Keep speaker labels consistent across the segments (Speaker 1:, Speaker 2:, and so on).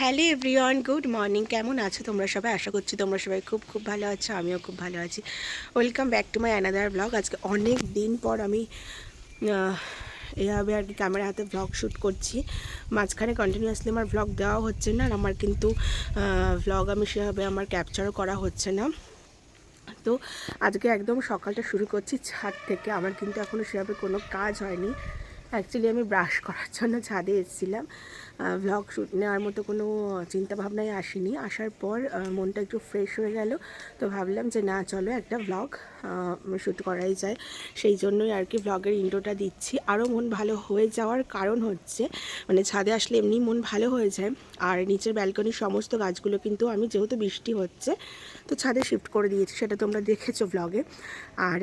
Speaker 1: Hello everyone, good morning. কেমন আছো তোমরা সবাই? আশা করছি তোমরা সবাই খুব খুব ভালো আছো। আমিও খুব ভালো আছি। Welcome back to my another blog. আজকে অনেক দিন পর আমি এভাবে আর কি ক্যামেরা হাতে ব্লগ শ্যুট করছি। মাঝখানে কন্টিনিউয়াসলি আমার ব্লগ দেওয়া হচ্ছে না, আর আমার কিন্তু ব্লগ আমি সেভাবে আমার ক্যাপচারও করা হচ্ছে না। তো আজকে একদম সকালটা শুরু করছি ছাদ থেকে। আমার কিন্তু এখনও সেভাবে কোনো কাজ হয়নি। অ্যাকচুয়ালি আমি ব্রাশ করার জন্য ছাদে এসেছিলাম। ভ্লগ শ্যুট নেওয়ার মতো কোনো চিন্তাভাবনায় আসিনি। আসার পর মনটা একটু ফ্রেশ হয়ে গেল, তো ভাবলাম যে না, চলো একটা ভ্লগ শ্যুট করাই যায়। সেই জন্যই আর কি ভ্লগের ইন্ট্রোটা দিচ্ছি। আরও মন ভালো হয়ে যাওয়ার কারণ হচ্ছে, মানে ছাদে আসলে এমনি মন ভালো হয়ে যায়। আর নিচের ব্যালকনির সমস্ত গাছগুলো কিন্তু আমি, যেহেতু বৃষ্টি হচ্ছে, তো ছাদে শিফট করে দিয়েছি। সেটা তোমরা দেখেছো ভ্লগে। আর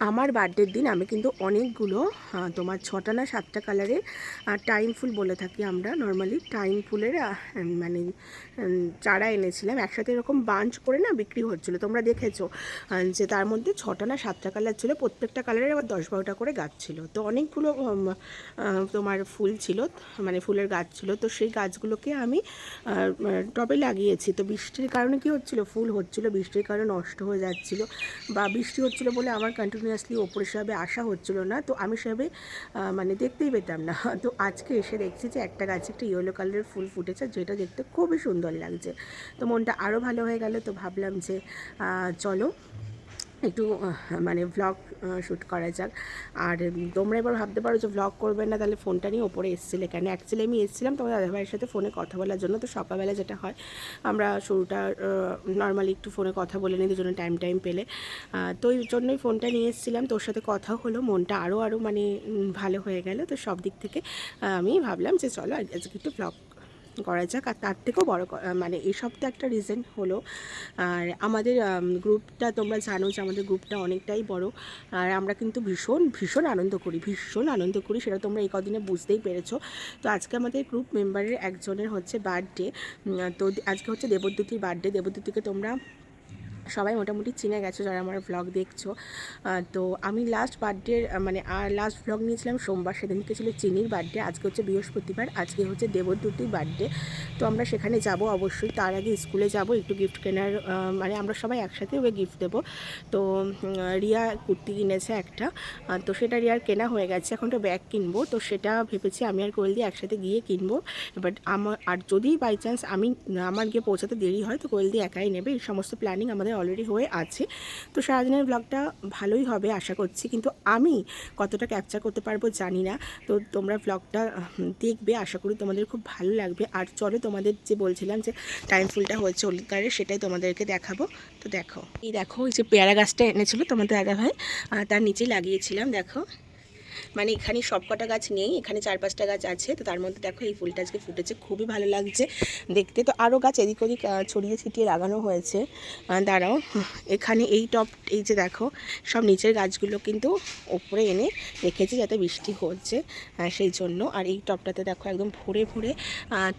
Speaker 1: আমার বার্থডের দিন আমি কিন্তু অনেকগুলো তোমার 6টা না 7টা কালারের টাইম ফুল বলে থাকি আমরা নর্মালি, টাইম ফুলের মানে চারা এনেছিলাম। একসাথে এরকম বাঞ্চ করে না বিক্রি হচ্ছিলো, তোমরা দেখেছো যে তার মধ্যে 6টা না 7টা কালার ছিল। প্রত্যেকটা কালারের আবার 10-12টা করে গাছ ছিল। তো অনেকগুলো তোমার ফুল ছিল, মানে ফুলের গাছ ছিল। তো সেই গাছগুলোকে আমি টবে লাগিয়েছি। তো বৃষ্টির কারণে কি হচ্ছিল, ফুল হচ্ছিল, বৃষ্টির কারণে নষ্ট হয়ে যাচ্ছিল, বা বৃষ্টি হচ্ছিলো বলে আমার কন্টিনিউয়াসলি ওপরে সেভাবে আসা হচ্ছিলো না। তো আমি সেভাবে মানে দেখতেই পেতাম না। তো আজকে এসে দেখছি যে একটা গাছে একটা ইয়েলো কালারের ফুল ফুটেছে, যেটা দেখতে খুবই সুন্দর লাগছে। তো মনটা আরও ভালো হয়ে গেল। তো ভাবলাম যে চলো একটু মানে ভ্লগ শ্যুট করা যাক। আর তোমরা এবার ভাবতে পারো যে ভ্লগ করবে না, তাহলে ফোনটা নিয়ে ওপরে এসেছিলে কেন? অ্যাকচুয়ালি আমি এসেছিলাম তোমার দাদাভাইয়ের সাথে ফোনে কথা বলার জন্য। তো সকালবেলা যেটা হয়, আমরা শুরুটা নর্মালি একটু ফোনে কথা বলে নিই দুজনে টাইম পেলে। তো ওই জন্যই ফোনটা নিয়ে এসেছিলাম। তোর সাথে কথা হলো, মনটা আরও মানে ভালো হয়ে গেল। তো সব দিক থেকে আমি ভাবলাম যে চলো আজকে একটু ভ্লগ করা যাক। আর তার থেকেও বড় মানে এসব তো একটা রিজন হলো। আর আমাদের গ্রুপটা, তোমরা জানো যে আমাদের গ্রুপটা অনেকটাই বড়। আর আমরা কিন্তু ভীষণ ভীষণ আনন্দ করি, সেটা তোমরা এই কদিনে বুঝতেই পেরেছো। তো আজকে আমাদের গ্রুপ মেম্বারের একজনের হচ্ছে বার্থডে। তো আজকে হচ্ছে দেবদ্যুতির বার্থডে। দেবদ্যুতিকে তোমরা সবাই মোটামুটি চিনে গেছো যারা আমার ভ্লগ দেখছো। তো আমি লাস্ট বার্থডে মানে লাস্ট ভ্লগ নিয়েছিলাম সোমবার, সেদিনকে ছিল চিনির বার্থডে। আজকে হচ্ছে বৃহস্পতিবার, আজকে হচ্ছে দেবদ্যুতির বার্থডে। তো আমরা সেখানে যাব অবশ্যই। তার আগে স্কুলে যাব একটু গিফট কেনার, মানে আমরা সবাই একসাথে ওকে গিফট দেবো। তো রিয়া কুর্তি কিনেছে একটা, তো সেটা রিয়ার কেনা হয়ে গেছে। এখন তো ব্যাগ কিনবো, তো সেটা ভেবেছি আমি আর কোয়েল দিয়ে একসাথে গিয়ে কিনবো। বাট আর যদি বাই চান্স আমার গিয়ে পৌঁছাতে দেরি হয়, তো কোয়েল দিয়ে একাই নেবে। এই সমস্ত প্ল্যানিং আমাদের অলরেডি হয়ে আছে। তো সারাদিনের ব্লগটা ভালোই হবে আশা করছি, কিন্তু আমি কতটা ক্যাপচার করতে পারবো জানি না। তো তোমরা ব্লগটা দেখবে, আশা করি তোমাদের খুব ভালো লাগবে। আর চলো তোমাদের যে বলছিলাম যে টাইম ফুলটা হয়েছে হলুদ কালারের, সেটাই তোমাদেরকে দেখাবো। তো দেখো, এই দেখো, এই যে পেয়ারা গাছটা এনেছিল তোমাদের দাদাভাই, তার নিচেই লাগিয়েছিলাম। দেখো, মানে এখানে সব কটা গাছ নেই, এখানে 4-5টা গাছ আছে। তো তার মধ্যে দেখো এই ফুলটা আজকে ফুটেছে, খুবই ভালো লাগছে দেখতে। তো আরও গাছ এদিক ওদিক ছড়িয়ে ছিটিয়ে লাগানো হয়েছে। দাঁড়াও, এখানে এই যে দেখো, সব নিচের গাছগুলো কিন্তু ওপরে এনে রেখেছি যাতে বৃষ্টি হচ্ছে সেই জন্য। আর এই টবটাতে দেখো একদম ভরে ভরে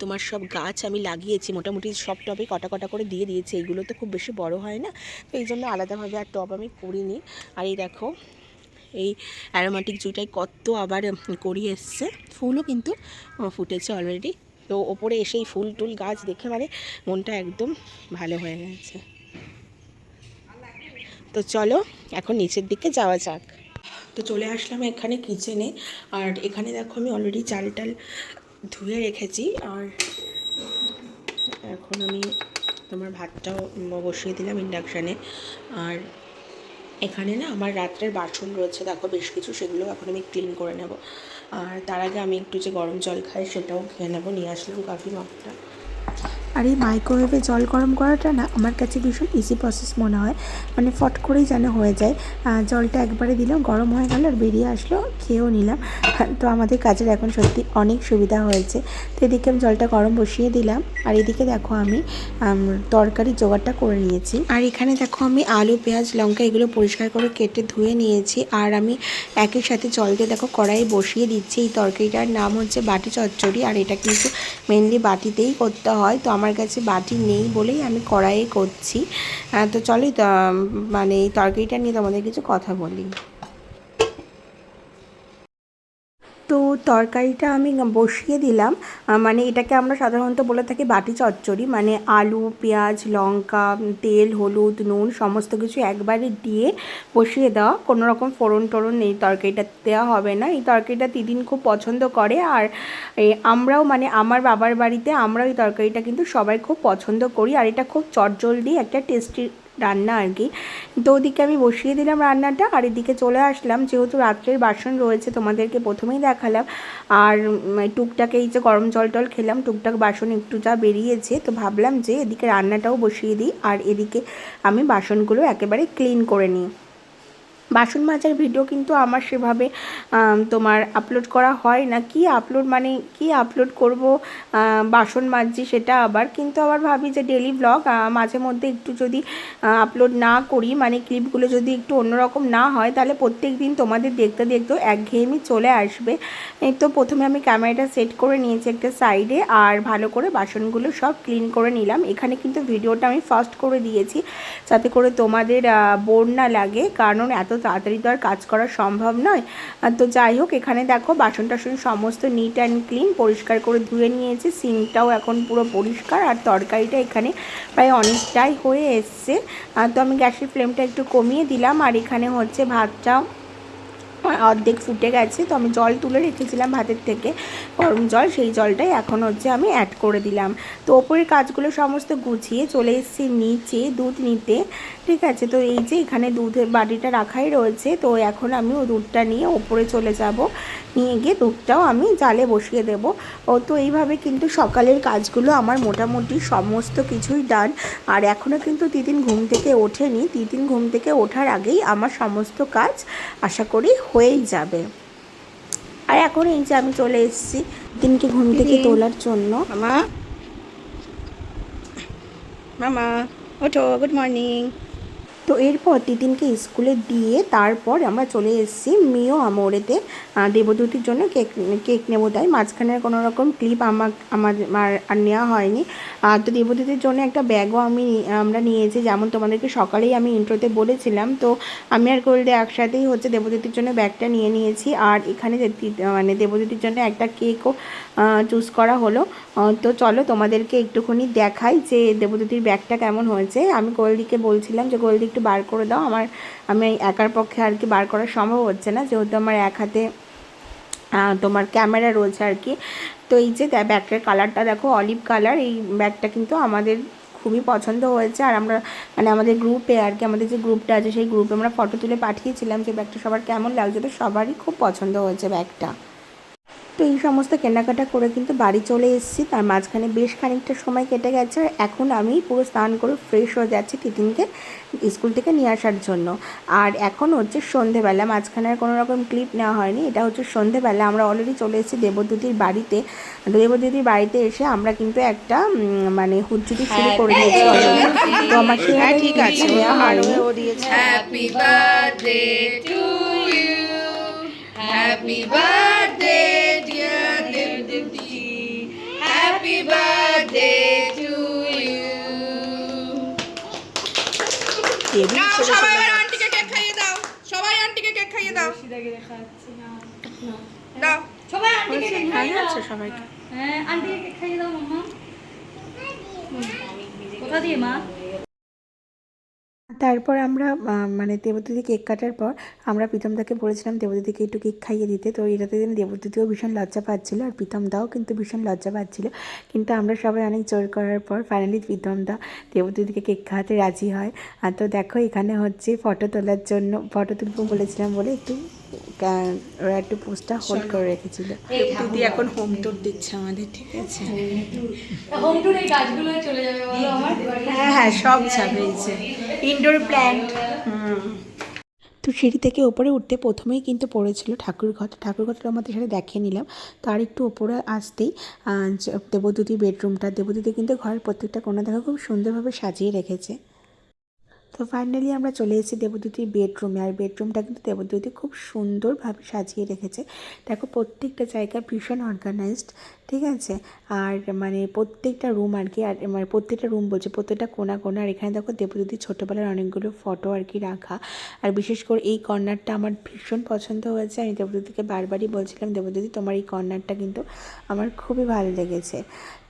Speaker 1: তোমার সব গাছ আমি লাগিয়েছি। মোটামুটি সব টবে কটা কটা করে দিয়ে দিয়েছি। এইগুলো তো খুব বেশি বড় হয় না, তো এই জন্য আলাদাভাবে আর টব আমি করিনি। আর এই দেখো, এই অ্যারোমেটিক জুঁইটাই কত আবার করি এসছে, ফুলও কিন্তু ফুটেছে অলরেডি। তো ওপরে এসে এই ফুল টুল গাছ দেখে মানে মনটা একদম ভালো হয়ে গেছে। তো চলো এখন নিচের দিকে যাওয়া যাক। তো চলে আসলাম এখানে কিচেনে। আর এখানে দেখো আমি অলরেডি চাল টাল ধুয়ে রেখেছি। আর এখন আমি তোমার ভাতটাও বসিয়ে দিলাম ইন্ডাকশানে। আর এখানে না আমার রাত্রের বাসন রয়েছে দেখো বেশ কিছু, সেগুলো এখন আমি ক্লিন করে নেব। আর তার আগে আমি একটু যে গরম জল খাই সেটাও খেয়ে নেবো। নিয়ে আসলাম কফি মগটা।
Speaker 2: আর এই মাইক্রোওয়েভে জল গরম করাটা না আমার কাছে ভীষণ ইজি প্রসেস মনে হয়, মানে ফট করেই যেন হয়ে যায়। জলটা একবারে দিলাম, গরম হয়ে গেল, আর বেরিয়ে আসলো, খেয়েও নিলাম। তো আমাদের কাজের এখন সত্যি অনেক সুবিধা হয়েছে। তো এদিকে আমি জলটা গরম বসিয়ে দিলাম, আর এদিকে দেখো আমি তরকারির জোগাড়টা করে নিয়েছি। আর এখানে দেখো আমি আলু, পেঁয়াজ, লঙ্কা এগুলো পরিষ্কার করে কেটে ধুয়ে নিয়েছি। আর আমি একই সাথে জল দিয়ে দেখো কড়াইয়ে বসিয়ে দিচ্ছি। এই তরকারিটার নাম হচ্ছে বাটি চচ্চড়ি, আর এটা কিন্তু মেনলি বাটিতেই করতে হয়। তো আমার কাছে বাটি নেই বলেই আমি কড়াইয়ে করছি। তো চলো মানে এই তরকারিটা নিয়ে তোমাদের কিছু কথা বলি। তো তরকারিটা আমি বসিয়ে দিলাম। মানে এটাকে আমরা সাধারণত বলে থাকি বাটি চচ্চড়ি, মানে আলু, পেঁয়াজ, লঙ্কা, তেল, হলুদ, নুন সমস্ত কিছু একবারে দিয়ে বসিয়ে দেওয়া, কোনো রকম ফোড়ন টোড়ন এই তরকারিটা দেওয়া হবে না। এই তরকারিটা তিতিন খুব পছন্দ করে, আর আমরাও, মানে আমার বাবার বাড়িতে আমরাও এই তরকারিটা কিন্তু সবাই খুব পছন্দ করি, আর এটা খুব চটজলদি একটা টেস্টি রান্না আর কি। তো ওদিকে আমি বসিয়ে দিলাম রান্নাটা, আর এদিকে চলে আসলাম, যেহেতু রাত্রের বাসন রয়েছে তোমাদেরকে প্রথমেই দেখালাম, আর টুকটাক এই যে গরম জল টল খেলাম, টুকটাক বাসন একটু যা বেরিয়েছে, তো ভাবলাম যে এদিকে রান্নাটাও বসিয়ে দিই, আর এদিকে আমি বাসনগুলো একেবারে ক্লিন করে নিই। বাসন মাজার ভিডিও কিন্তু আমার সেভাবে তোমার আপলোড করা হয় না। কি আপলোড, মানে কি আপলোড করব, বাসন মাজছি সেটা আবার, কিন্তু আবার ভাবি যে ডেলি ব্লগ মাঝে মধ্যে একটু যদি আপলোড না করি, মানে ক্লিপগুলো যদি একটু অন্যরকম না হয়, তাহলে প্রত্যেক দিন তোমাদের দেখতে দেখতেও একঘেয়েমি চলে আসবে। তো প্রথমে আমি ক্যামেরাটা সেট করে নিয়েছি একটা সাইডে, আর ভালো করে বাসনগুলো সব ক্লিন করে নিলাম। এখানে কিন্তু ভিডিওটা আমি ফাস্ট করে দিয়েছি যাতে করে তোমাদের বোর না লাগে, কারণ এত তাড়াতাড়ি তো আর কাজ করা সম্ভব নয়। তো যাই হোক, এখানে দেখো বাসন টাসন সমস্ত নিট অ্যান্ড ক্লিন পরিষ্কার করে ধুয়ে নিয়েছি, সিঙ্কটাও এখন পুরো পরিষ্কার, আর তরকারিটা এখানে প্রায় অনেকটাই হয়ে এসছে। তো আমি গ্যাসের ফ্লেমটা একটু কমিয়ে দিলাম, আর এখানে হচ্ছে ভাতটা অর্ধেক ফুটে গেছে। তো আমি জল তুলে রেখেছিলাম ভাতের থেকে, গরম জল, সেই জলটাই এখন হচ্ছে আমি অ্যাড করে দিলাম। তো ওপরের কাজগুলো সমস্ত গুছিয়ে চলে এসেছি নিচে দুধ নিতে, ঠিক আছে। তো এই যে এখানে দুধের বাটিটা রাখাই রয়েছে, তো এখন আমি ওই দুধটা নিয়ে ওপরে চলে যাব, নিয়ে গিয়ে দুধটাও আমি জালে বসিয়ে দেব। তো এইভাবে কিন্তু সকালের কাজগুলো আমার মোটামুটি সমস্ত কিছুই ডান। আর এখনও কিন্তু তিতিন ঘুম থেকে ওঠেনি, তিতিন ঘুম থেকে ওঠার আগেই আমার সমস্ত কাজ আশা করি হয়েই যাবে। আর এখন এই যে আমি চলে এসেছি তিতিনকে ঘুম থেকে তোলার জন্য।
Speaker 1: মামা, মামা ওঠো, গুড মর্নিং।
Speaker 2: তো এরপর তিতিনকে স্কুলে দিয়ে তারপর আমরা চলে এসেছি মিও আমোরেতে দেবদূতির জন্য কেক নেবো, তাই মাঝখানের কোনো রকম ক্লিপ আমার আর নেওয়া হয়নি। তো দেবদূতির জন্য একটা ব্যাগও আমরা নিয়েছি, যেমন তোমাদেরকে সকালেই আমি ইন্ট্রোতে বলেছিলাম। তো আমি আর গোল্ডে একসাথেই হচ্ছে দেবদূতির জন্য ব্যাগটা নিয়ে নিয়েছি, আর এখানে মানে দেবদূতির জন্য একটা কেকও চুজ করা হলো। তো চলো তোমাদেরকে একটুখানি দেখাই যে দেবদূতির ব্যাগটা কেমন হয়েছে। আমি গোল্ডিকে বলছিলাম যে গোল্ডি একটু বার করে দাও, আমি একার পক্ষে আর কি বার করা সম্ভব হচ্ছে না, যেহেতু আমার এক হাতে তোমার ক্যামেরা রয়েছে আর কি। তো এই যে ব্যাগটার কালারটা দেখো, অলিভ কালার। এই ব্যাগটা কিন্তু আমাদের খুবই পছন্দ হয়েছে, আর আমরা মানে আমাদের গ্রুপে আর কি, আমাদের যে গ্রুপটা আছে সেই গ্রুপে আমরা ফটো তুলে পাঠিয়েছিলাম যে ব্যাগটা সবার কেমন লাগছে, তো সবারই খুব পছন্দ হয়েছে ব্যাগটা। তো এই সমস্ত কেনাকাটা করে কিন্তু বাড়ি চলে এসেছি, তার মাঝখানে বেশ খানিকটা সময় কেটে গেছে। এখন আমি পুরো স্নান করে ফ্রেশ হয়ে যাচ্ছি তিতিনকে স্কুল থেকে নিয়ে আসার জন্য। আর এখন হচ্ছে সন্ধেবেলা, মাঝখানে আর কোনো রকম ক্লিপ নেওয়া হয়নি, এটা হচ্ছে সন্ধেবেলা। আমরা অলরেডি চলে এসেছি দেবদূতির বাড়িতে। দেবদূতির বাড়িতে এসে আমরা কিন্তু একটা মানে হুজ্জুতি শুরু করে দিয়েছি অলরেডি। তো আমার
Speaker 1: ঠিক আছে,
Speaker 2: নেওয়া হয়নি।
Speaker 3: Happy birthday to you. Happy birthday, dear Devduti. Happy birthday to you. Now, সবাই এবার আন্টিকে কেক খাইয়ে দাও। সবাই আন্টিকে কেক খাইয়ে দাও। দাও।
Speaker 4: সবাই আন্টিকে কেক খাইয়ে দাও।
Speaker 1: সবাইকে
Speaker 4: হ্যাঁ, আন্টিকে কেক খাইয়ে দাও মাম্মা। কোথা দিয়ে মা?
Speaker 2: তারপর আমরা মানে দেবদূতি কেক কাটার পর আমরা প্রীতমদাকে বলেছিলাম দেবদূতিকে একটু কেক খাইয়ে দিতে। তো এটাতে দেবদূতিও ভীষণ লজ্জা পাচ্ছিলো, আর প্রীতমদাও কিন্তু ভীষণ লজ্জা পাচ্ছিলো, কিন্তু আমরা সবাই অনেক জোর করার পর ফাইনালি প্রীতমদা দেবদূতিকে কেক খাওয়াতে রাজি হয়। আর তো দেখো এখানে হচ্ছে ফটো তোলার জন্য, ফটো তুলবো বলেছিলাম বলে একটু ওরা একটু পোস্টটা হোল্ড করে রেখেছিল।
Speaker 1: দিদি এখন হোম ট্যুর দিচ্ছে আমাদের, ঠিক আছে।
Speaker 4: হোম ট্যুর এই গাছগুলো চলে যাবে বলো আমার।
Speaker 1: হ্যাঁ হ্যাঁ, সব যাবে, এই যে ইনডোর প্ল্যান্ট।
Speaker 2: তো সিঁড়ি থেকে ওপরে উঠতে প্রথমেই কিন্তু পড়েছিল ঠাকুরঘরটা আমাদের সাথে দেখিয়ে নিলাম। তার একটু ওপরে আসতেই দেবদূতির বেডরুমটা, দেবদূতি কিন্তু ঘরের প্রত্যেকটা কোণা দেখো খুব সুন্দরভাবে সাজিয়ে রেখেছে। তো ফাইনালি আমরা চলে এসেছি দেবদূতির বেডরুমে। আর বেডরুমটা কিন্তু দেবদূতি খুব সুন্দরভাবে সাজিয়ে রেখেছে। দেখো প্রত্যেকটা জায়গা ভীষণ অর্গানাইজড, ঠিক আছে। আর মানে প্রত্যেকটা রুম আর কি, আর মানে প্রত্যেকটা রুম বলছে প্রত্যেকটা কোণা কোণা। আর এখানে দেখো দেবদূতির ছোটোবেলার অনেকগুলো ফটো আর কি রাখা। আর বিশেষ করে এই কর্নারটা আমার ভীষণ পছন্দ হয়েছে। আমি দেবদূতিকে বারবারই বলছিলাম, দেবদূতি তোমার এই কর্নারটা কিন্তু আমার খুবই ভালো লেগেছে।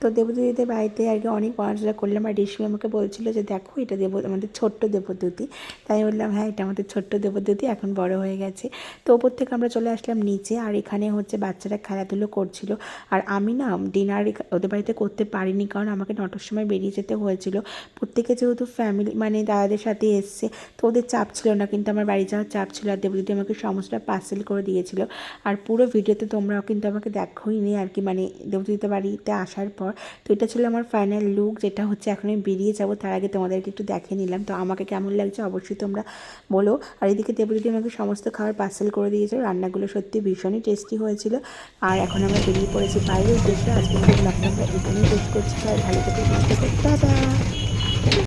Speaker 2: তো দেবদূতিদের বাড়িতে আর কি অনেক পড়াশোনা করলাম। আর রেশমি আমাকে বলছিল যে দেখো এটা আমাদের ছোট্ট দেবদূতি। তাই বললাম হ্যাঁ এটা আমাদের ছোট্ট দেবদূতি, এখন বড় হয়ে গেছে। তো ওপর থেকে আমরা চলে আসলাম নিচে। আর এখানে হচ্ছে বাচ্চারা খেলাধুলো করছিল। আর আমি না ডিনার ওদের বাড়িতে করতে পারিনি, কারণ আমাকে 9টার সময় বেরিয়ে যেতে হয়েছিল। প্রত্যেকে যেহেতু ফ্যামিলি মানে দাদাদের সাথে এসছে, তো ওদের চাপ ছিল না, কিন্তু আমার বাড়ি যাওয়ার চাপ ছিল। আর দেবদূতি আমাকে সমস্তটা পার্সেল করে দিয়েছিল। আর পুরো ভিডিওতে তোমরাও কিন্তু আমাকে দেখোই নি আর কি, মানে দেবদূতিদের বাড়িতে আসার পর। তো এটা ছিল আমার ফাইনাল লুক, যেটা হচ্ছে এখন আমি বেরিয়ে যাবো তার আগে তোমাদেরকে একটু দেখে নিলাম। তো আমাকে কেমন লাগছে অবশ্যই তোমরা বলো। আর এদিকে দেবদূতি আমাকে সমস্ত খাবার পার্সেল করে দিয়েছিল। রান্নাগুলো সত্যি ভীষণই টেস্টি হয়েছিল। আর এখন আমরা বেরিয়ে পড়েছি বাইরের উদ্দেশ্যে। আজকে ব্লগটা আমরা এখানেই শেষ করছি। ভালো থেকে সুস্থ থাকো, টাটা।